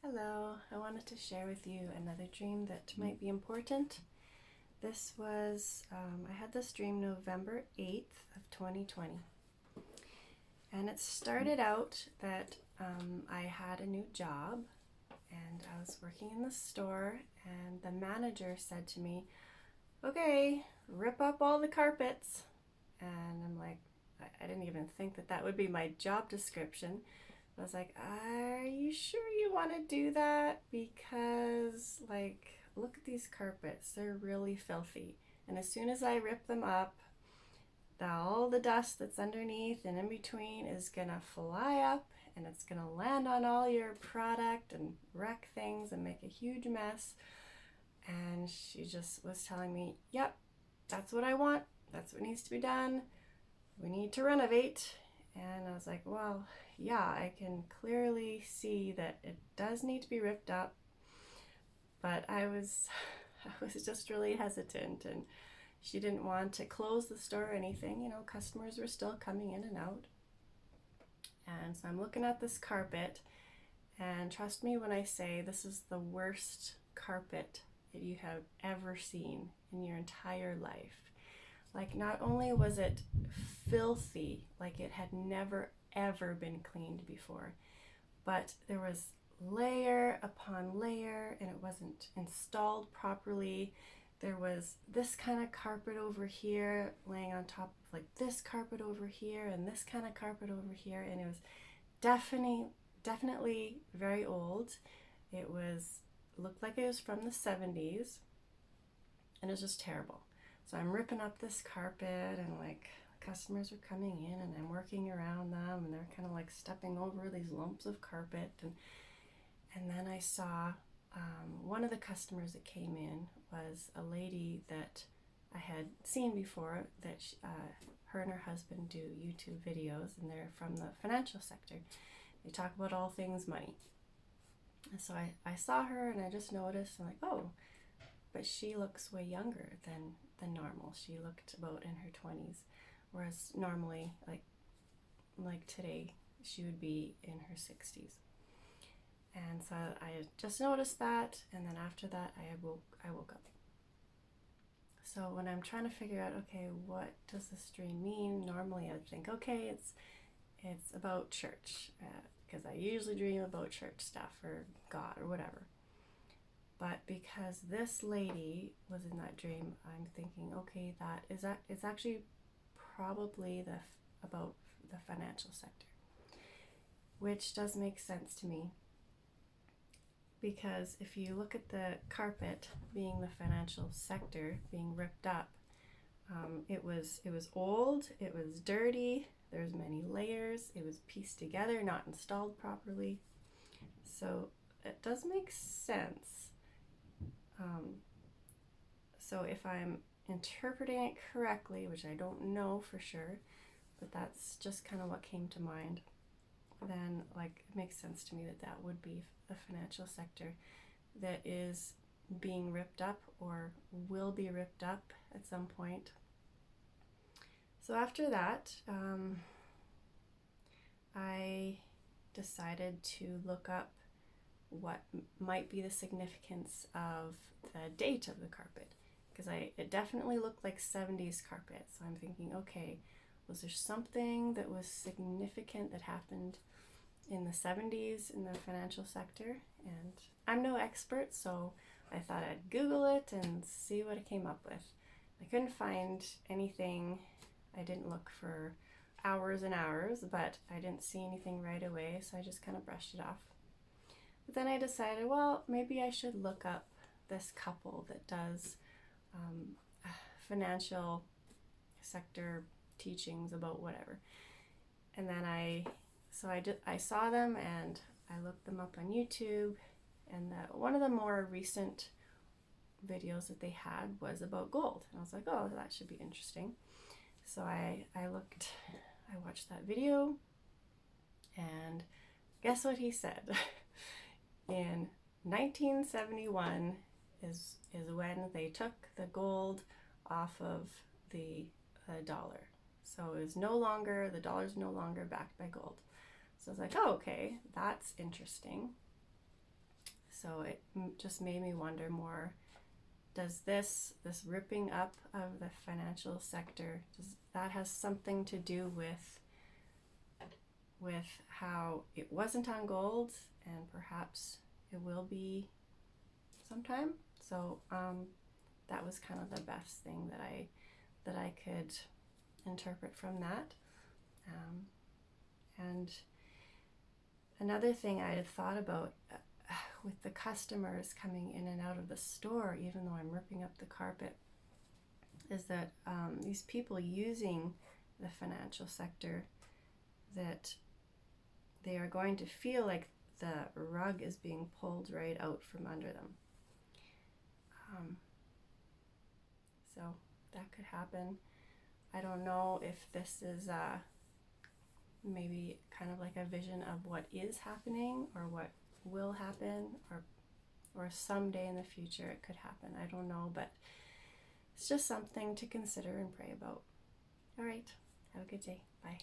Hello, I wanted to share with you another dream that might be important. I had this dream November 8th of 2020. And it started out that I had a new job and I was working in the store, and the manager said to me, "Okay, rip up all the carpets." And I'm like, I didn't even think that that would be my job description. I was like, "Are you sure you want to do that? Because, like, look at these carpets. They're really filthy. And as soon as I rip them up, all the dust that's underneath and in between is going to fly up and it's going to land on all your product and wreck things and make a huge mess." And she just was telling me, "Yep, that's what I want. That's what needs to be done. We need to renovate." And I was like, "Well, yeah, I can clearly see that it does need to be ripped up." But I was just really hesitant, and she didn't want to close the store or anything. Customers were still coming in and out. And so I'm looking at this carpet, and trust me when I say this is the worst carpet that you have ever seen in your entire life. Like, not only was it filthy, like it had never ever been cleaned before, but there was layer upon layer and it wasn't installed properly. There was this kind of carpet over here laying on top of like this carpet over here and this kind of carpet over here, and it was definitely very old. It was looked like it was from the 70s, and it was just terrible. So I'm ripping up this carpet, and like customers are coming in and I'm working around them, and they're kind of like stepping over these lumps of carpet. And then I saw one of the customers that came in was a lady that I had seen before, that her and her husband do YouTube videos, and they're from the financial sector. They talk about all things money. And so I saw her and I just noticed, I'm like, "Oh, but she looks way younger than normal." She looked about in her 20s, whereas normally, like today, she would be in her 60s. And so I just noticed that, and then after that, I woke up. So when I'm trying to figure out, okay, what does this dream mean? Normally, I'd think, okay, it's about church, because I usually dream about church stuff or God or whatever. But because this lady was in that dream, I'm thinking, okay, it's actually probably about the financial sector, which does make sense to me. Because if you look at the carpet being the financial sector being ripped up, it was old, it was dirty, there's many layers, it was pieced together, not installed properly. So it does make sense. So if I'm interpreting it correctly, which I don't know for sure, but that's just kind of what came to mind, then like it makes sense to me that that would be a financial sector that is being ripped up or will be ripped up at some point. So after that, I decided to look up what might be the significance of the date of the carpet, because it definitely looked like 70s carpet. So I'm thinking, okay, was there something that was significant that happened in the 70s in the financial sector? And I'm no expert, so I thought I'd Google it and see what I came up with. I couldn't find anything. I didn't look for hours and hours, but I didn't see anything right away, so I just kind of brushed it off. But then I decided, well, maybe I should look up this couple that does financial sector teachings about whatever. And then I saw them and I looked them up on YouTube, and one of the more recent videos that they had was about gold. And I was like, oh, that should be interesting. So I watched that video, and guess what he said? In 1971 is when they took the gold off of the dollar. So it was the dollar's no longer backed by gold. So I was like, oh, okay, that's interesting. So it just made me wonder more, does this ripping up of the financial sector, does that has something to do with how it wasn't on gold and perhaps it will be sometime? So that was kind of the best thing that I could interpret from that. And another thing I had thought about with the customers coming in and out of the store, even though I'm ripping up the carpet, is that these people using the financial sector, that they are going to feel like the rug is being pulled right out from under them. So that could happen. I don't know if this is maybe kind of like a vision of what is happening or what will happen, or someday in the future it could happen. I don't know, but it's just something to consider and pray about. All right, have a good day. Bye.